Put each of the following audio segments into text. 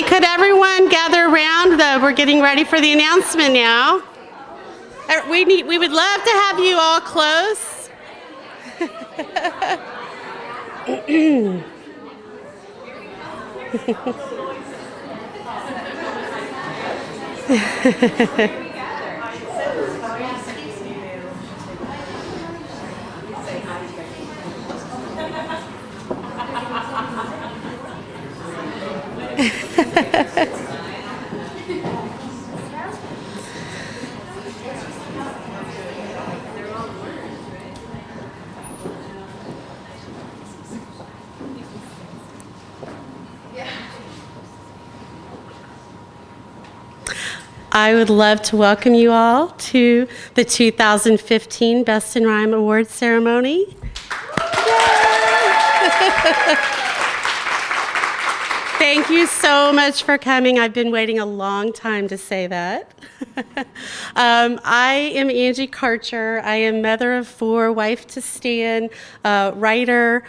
Could everyone gather around? We're getting ready for the announcement now. We would love to have you all close. I would love to welcome you all to the 2015 Best in Rhyme Awards ceremony. Thank you so much for coming. I've been waiting a long time to say that. I am Angie Karcher. I am mother of four, wife to Stan, writer,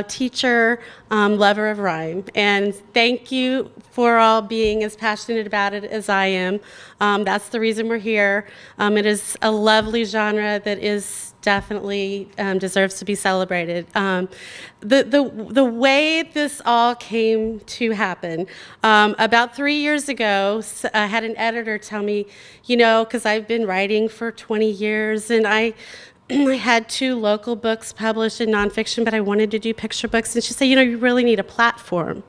teacher, lover of rhyme. And thank you for all being as passionate about it as I am. That's the reason we're here. It is a lovely genre that is definitely deserves to be celebrated. The way this all came to happen, about 3 years ago, I had an editor tell me, you know, because I've been writing for 20 years, and I had 2 local books published in nonfiction, but I wanted to do picture books, and she said, you know, you really need a platform.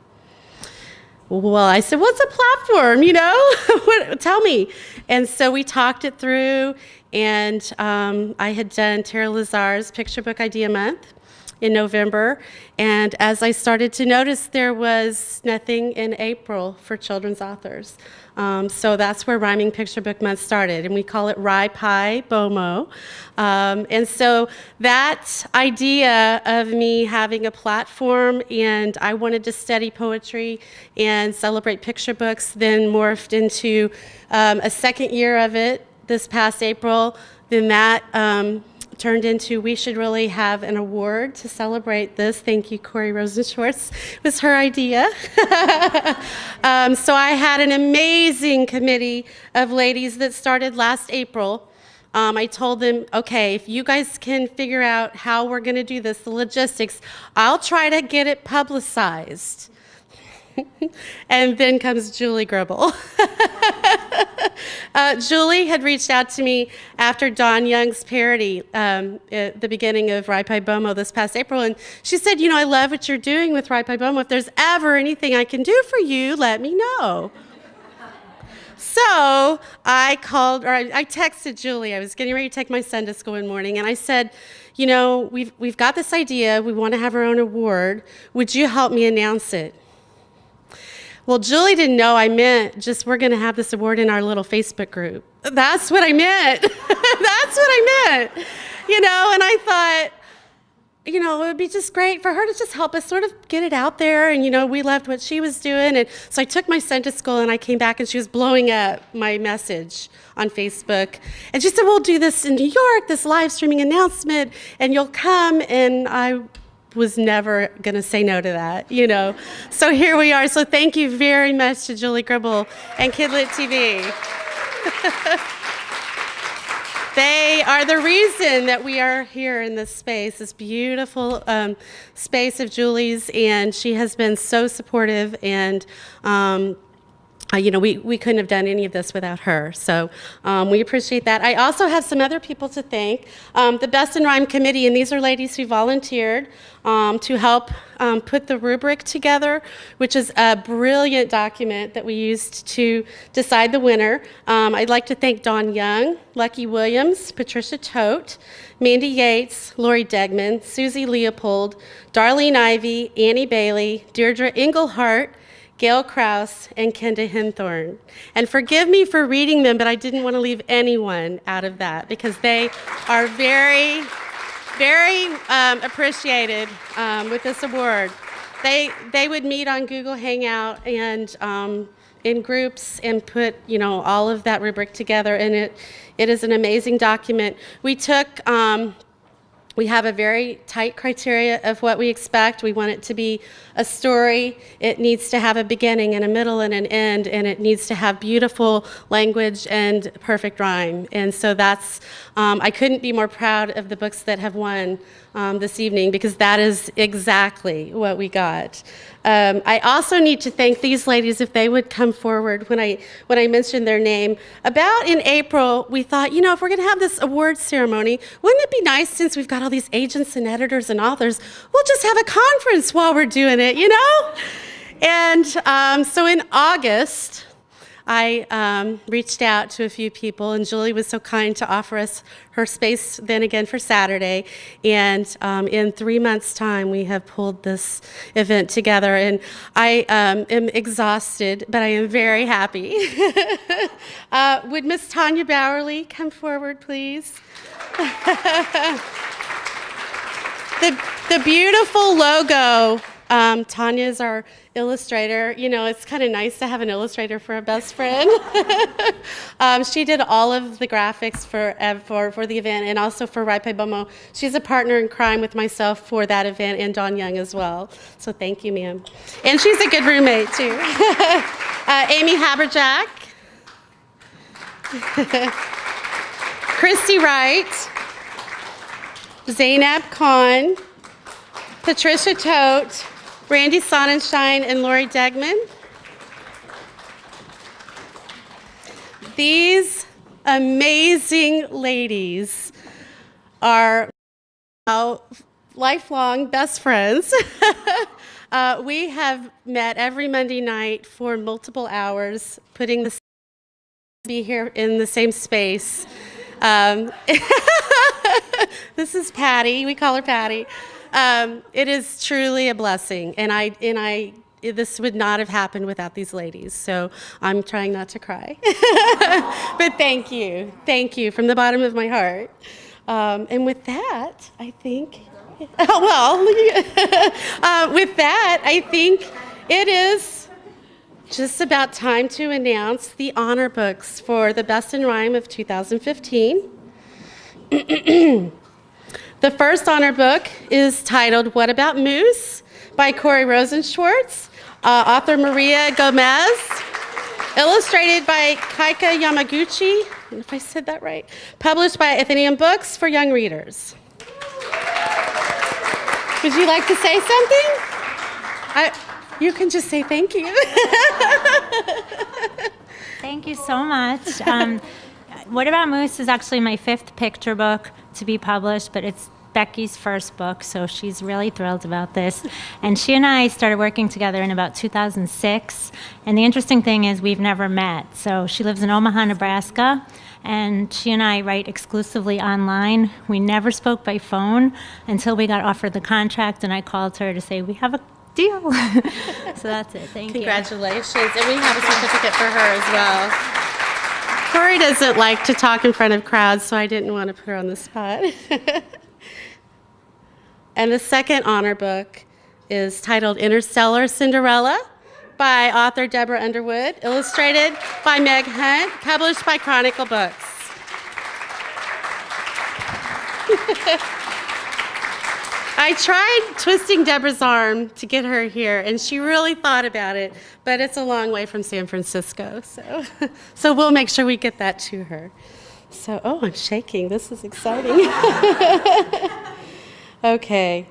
Well, I said, what's a platform, you know? Tell me. And so we talked it through, and I had done Tara Lazar's Picture Book Idea Month in November, and as I started to notice, there was nothing in April for children's authors. So that's where Rhyming Picture Book Month started, and we call it RhyPiBoMo. And so that idea of me having a platform, and I wanted to study poetry and celebrate picture books, then morphed into a second year of it this past April. Then that turned into, we should really have an award to celebrate this. Thank you, Corey Rosenschwartz. It was her idea. So I had an amazing committee of ladies that started last April. I told them, okay, if you guys can figure out how we're going to do this, the logistics, I'll try to get it publicized. And then comes Julie Gribble. Julie had reached out to me after Don Young's parody at the beginning of RhyPiBoMo this past April, and she said, you know, I love what you're doing with RhyPiBoMo. If there's ever anything I can do for you, let me know. So I texted Julie. I was getting ready to take my son to school one morning, and I said, you know, we've got this idea. We want to have our own award. Would you help me announce it? Well, Julie didn't know I meant just we're going to have this award in our little Facebook group. That's what I meant. That's what I meant. You know, and I thought, you know, it would be just great for her to just help us sort of get it out there. And, you know, we loved what she was doing. And so I took my son to school, and I came back, and she was blowing up my message on Facebook. And she said, we'll do this in New York, this live streaming announcement, and you'll come. And I was never going to say no to that, you know. So here we are. So thank you very much to Julie Gribble and Kidlit TV. They are the reason that we are here in this space, this beautiful space of Julie's, and she has been so supportive, and you know, we couldn't have done any of this without her, so we appreciate that. I also have some other people to thank. The Best in Rhyme Committee, and these are ladies who volunteered to help put the rubric together, which is a brilliant document that we used to decide the winner. I'd like to thank Dawn Young, Lucky Williams, Patricia Tote, Mandy Yates, Lori Degman, Susie Leopold, Darlene Ivy, Annie Bailey, Deirdre Englehart, Gail Krause, and Kenda Hinthorn. And forgive me for reading them, but I didn't want to leave anyone out of that because they are very, very appreciated with this award. They would meet on Google Hangout and in groups and put, you know, all of that rubric together, and it is an amazing document. We took We have a very tight criteria of what we expect. We want it to be a story. It needs to have a beginning and a middle and an end, and it needs to have beautiful language and perfect rhyme. And so that's, I couldn't be more proud of the books that have won this evening, because that is exactly what we got. I also need to thank these ladies, if they would come forward when I mentioned their name. About in April, we thought, if we're going to have this award ceremony, wouldn't it be nice, since we've got all these agents and editors and authors, we'll just have a conference while we're doing it, And so in August, I reached out to a few people, and Julie was so kind to offer us her space then again for Saturday. And in 3 months' time, we have pulled this event together. And I am exhausted, but I am very happy. Would Miss Tanya Bowerly come forward, please? The beautiful logo. Tanya is our illustrator. It's kind of nice to have an illustrator for a best friend. She did all of the graphics for the event, and also for RhyPiBoMo. She's a partner in crime with myself for that event, and Dawn Young as well. So thank you, ma'am. And she's a good roommate, too. Amy Haberjack. Christy Wright. Zainab Khan. Patricia Tote. Randy Sonnenschein and Lori Degman. These amazing ladies are lifelong best friends. We have met every Monday night for multiple hours, putting the be here in the same space. This is Patty. We call her Patty. It is truly a blessing, and this would not have happened without these ladies. So I'm trying not to cry, but thank you from the bottom of my heart. And with that, I think, with that, I think it is just about time to announce the honor books for the Best in Rhyme of 2015. The first honor book is titled What About Moose by Corey Rosenschwartz, author Maria Gomez, illustrated by Kaika Yamaguchi, if I said that right, published by Athenaeum Books for young readers. Would you like to say something? You can just say thank you. Thank you so much. What About Moose is actually my 5th picture book to be published, but it's Becky's first book, so she's really thrilled about this. And she and I started working together in about 2006, and the interesting thing is we've never met. So she lives in Omaha, Nebraska, and she and I write exclusively online. We never spoke by phone until we got offered the contract, and I called her to say, we have a deal. So that's it. Thank you. Congratulations. And we have a certificate for her as well. Corey doesn't like to talk in front of crowds, so I didn't want to put her on the spot. And the second honor book is titled Interstellar Cinderella by author Deborah Underwood, illustrated by Meg Hunt, published by Chronicle Books. I tried twisting Deborah's arm to get her here, and she really thought about it, but it's a long way from San Francisco, so we'll make sure we get that to her. So, I'm shaking. This is exciting. Okay.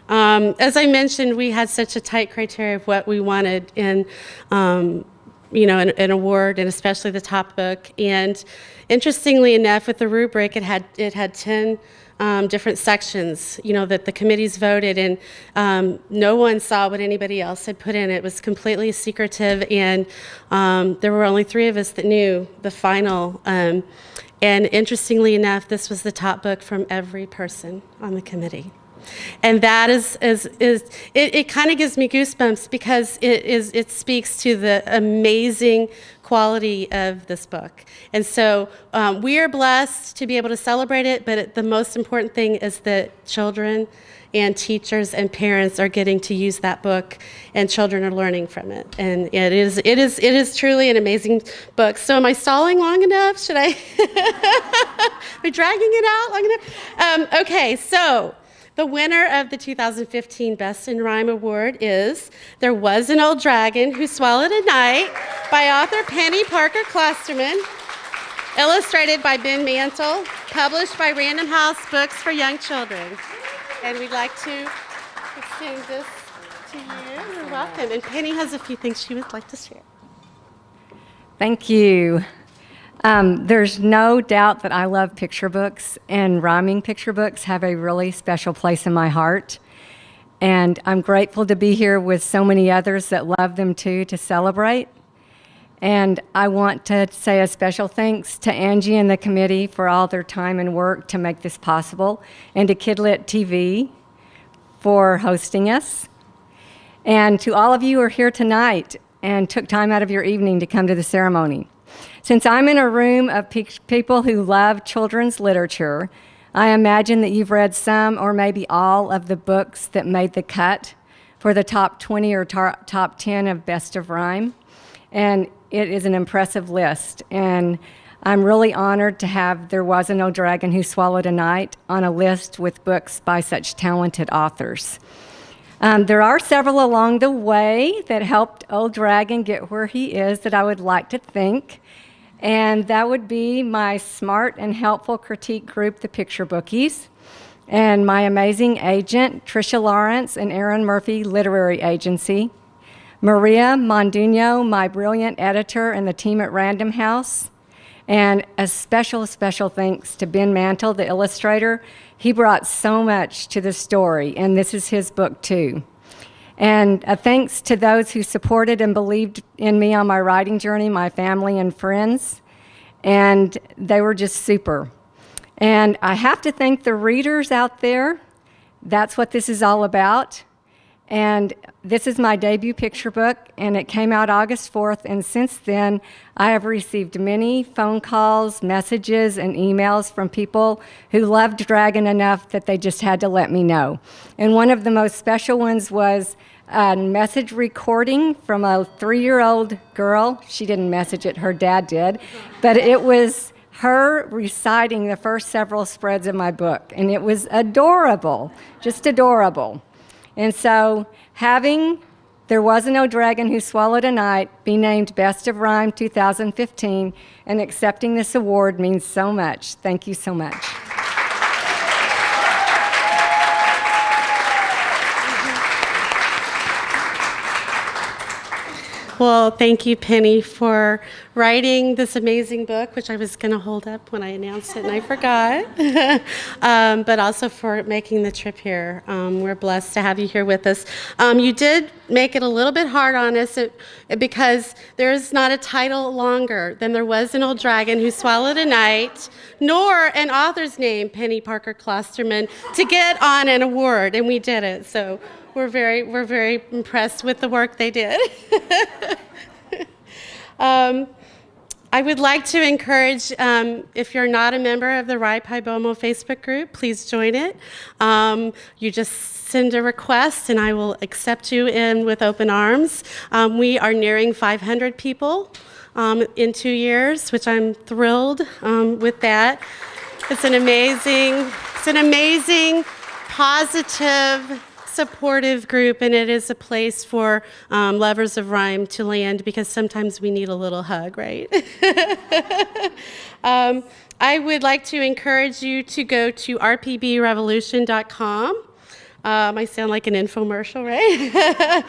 As I mentioned, we had such a tight criteria of what we wanted in, an award, and especially the top book. And interestingly enough, with the rubric, it had 10 different sections, that the committees voted, and no one saw what anybody else had put in. It was completely secretive, and there were only 3 of us that knew the final. And interestingly enough, this was the top book from every person on the committee. And that it kind of gives me goosebumps, because it speaks to the amazing quality of this book. And so we are blessed to be able to celebrate it, but the most important thing is that children and teachers and parents are getting to use that book, and children are learning from it. And it is truly an amazing book. So am I stalling long enough? Should I? Am I dragging it out long enough? Okay, so the winner of the 2015 Best in Rhyme Award is There Was an Old Dragon Who Swallowed a Knight by author Penny Parker Klosterman, illustrated by Ben Mantle, published by Random House Books for Young Children. And we'd like to extend this to you. You're welcome. And Penny has a few things she would like to share. Thank you. There's no doubt that I love picture books, and rhyming picture books have a really special place in my heart. And I'm grateful to be here with so many others that love them too, to celebrate. And I want to say a special thanks to Angie and the committee for all their time and work to make this possible, and to Kidlit TV for hosting us. And to all of you who are here tonight and took time out of your evening to come to the ceremony. Since I'm in a room of people who love children's literature, I imagine that you've read some or maybe all of the books that made the cut for the top 20 or top 10 of Best of Rhyme. And it is an impressive list. And I'm really honored to have There Was an Old Dragon Who Swallowed a Knight on a list with books by such talented authors. There are several along the way that helped Old Dragon get where he is that I would like to thank. And that would be my smart and helpful critique group, the Picture Bookies, and my amazing agent, Tricia Lawrence and Aaron Murphy Literary Agency, Maria Monduno, my brilliant editor, and the team at Random House, and a special thanks to Ben Mantle, the illustrator. He brought so much to the story, and this is his book too. And a thanks to those who supported and believed in me on my writing journey, my family and friends, and they were just super. And I have to thank the readers out there. That's what this is all about. And this is my debut picture book, and it came out August 4th, and since then, I have received many phone calls, messages, and emails from people who loved Dragon enough that they just had to let me know. And one of the most special ones was a message recording from a 3-year-old girl. She didn't message it, her dad did, but it was her reciting the first several spreads of my book, and it was adorable, just adorable. And so having There Was an Old Dragon Who Swallowed a Knight be named Best of Rhyme 2015 and accepting this award means so much. Thank you so much. Well, thank you, Penny, for writing this amazing book, which I was going to hold up when I announced it, and I forgot. But also for making the trip here. We're blessed to have you here with us. You did make it a little bit hard on us because there's not a title longer than There Was an Old Dragon Who Swallowed a Knight, nor an author's name, Penny Parker Klosterman, to get on an award, and we did it. So we're very impressed with the work they did. I would like to encourage, if you're not a member of the RhyPiBoMo Facebook group, please join it. You just send a request and I will accept you in with open arms. We are nearing 500 people in 2 years, which I'm thrilled with that. It's an amazing, positive, supportive group, and it is a place for lovers of rhyme to land because sometimes we need a little hug, right? I would like to encourage you to go to rpbrevolution.com. I sound like an infomercial, right?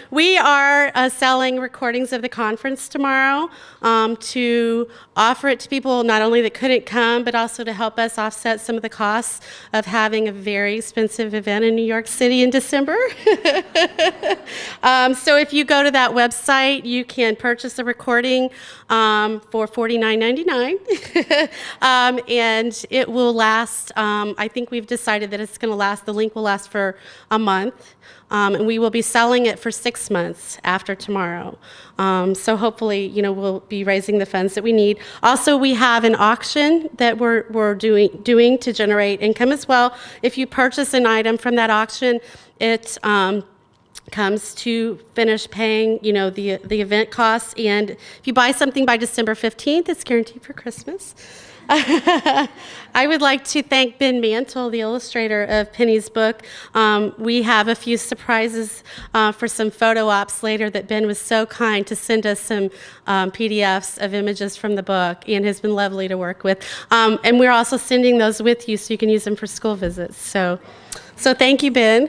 We are selling recordings of the conference tomorrow to offer it to people not only that couldn't come, but also to help us offset some of the costs of having a very expensive event in New York City in December. So if you go to that website, you can purchase a recording for $49.99. And it will last, I think we've decided that it's going to last, the link will last for a month, and we will be selling it for 6 months after tomorrow. So hopefully, we'll be raising the funds that we need. Also, we have an auction that we're doing to generate income as well. If you purchase an item from that auction, it comes to finish paying, the event costs. And if you buy something by December 15th, it's guaranteed for Christmas. I would like to thank Ben Mantle, the illustrator of Penny's book. We have a few surprises for some photo ops later that Ben was so kind to send us some PDFs of images from the book, and has been lovely to work with. And we're also sending those with you so you can use them for school visits. So thank you, Ben.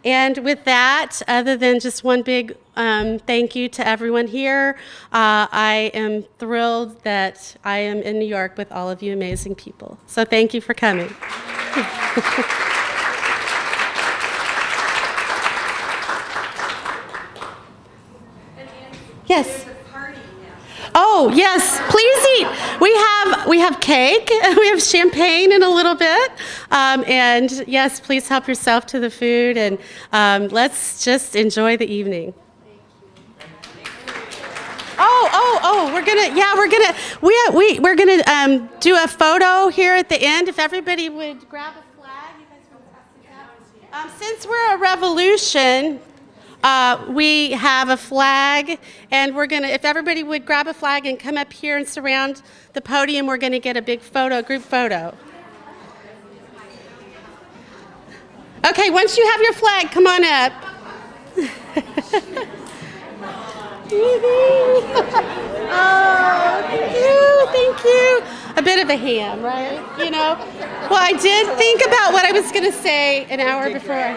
And with that, other than just one big thank you to everyone here, I am thrilled that I am in New York with all of you amazing people. So thank you for coming. Yes. Oh, yes, please eat. We have cake, we have champagne in a little bit. And yes, please help yourself to the food, and let's just enjoy the evening. We're gonna do a photo here at the end. If everybody would grab a flag, you guys want to pass this up? Since we're a revolution, we have a flag, and if everybody would grab a flag and come up here and surround the podium, we're gonna get a big group photo. Okay, once you have your flag, come on up. Oh, thank you. A bit of a ham, right? Well, I did think about what I was gonna say an hour before.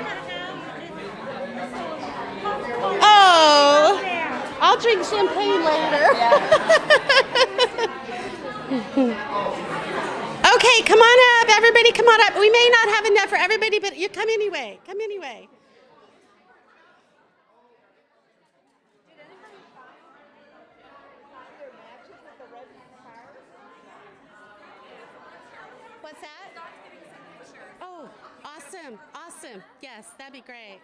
Oh, I'll drink champagne later. Okay, come on up. Everybody come on up. We may not have enough for everybody, but you come anyway. Come anyway. What's that? Oh, awesome. Yes, that'd be great.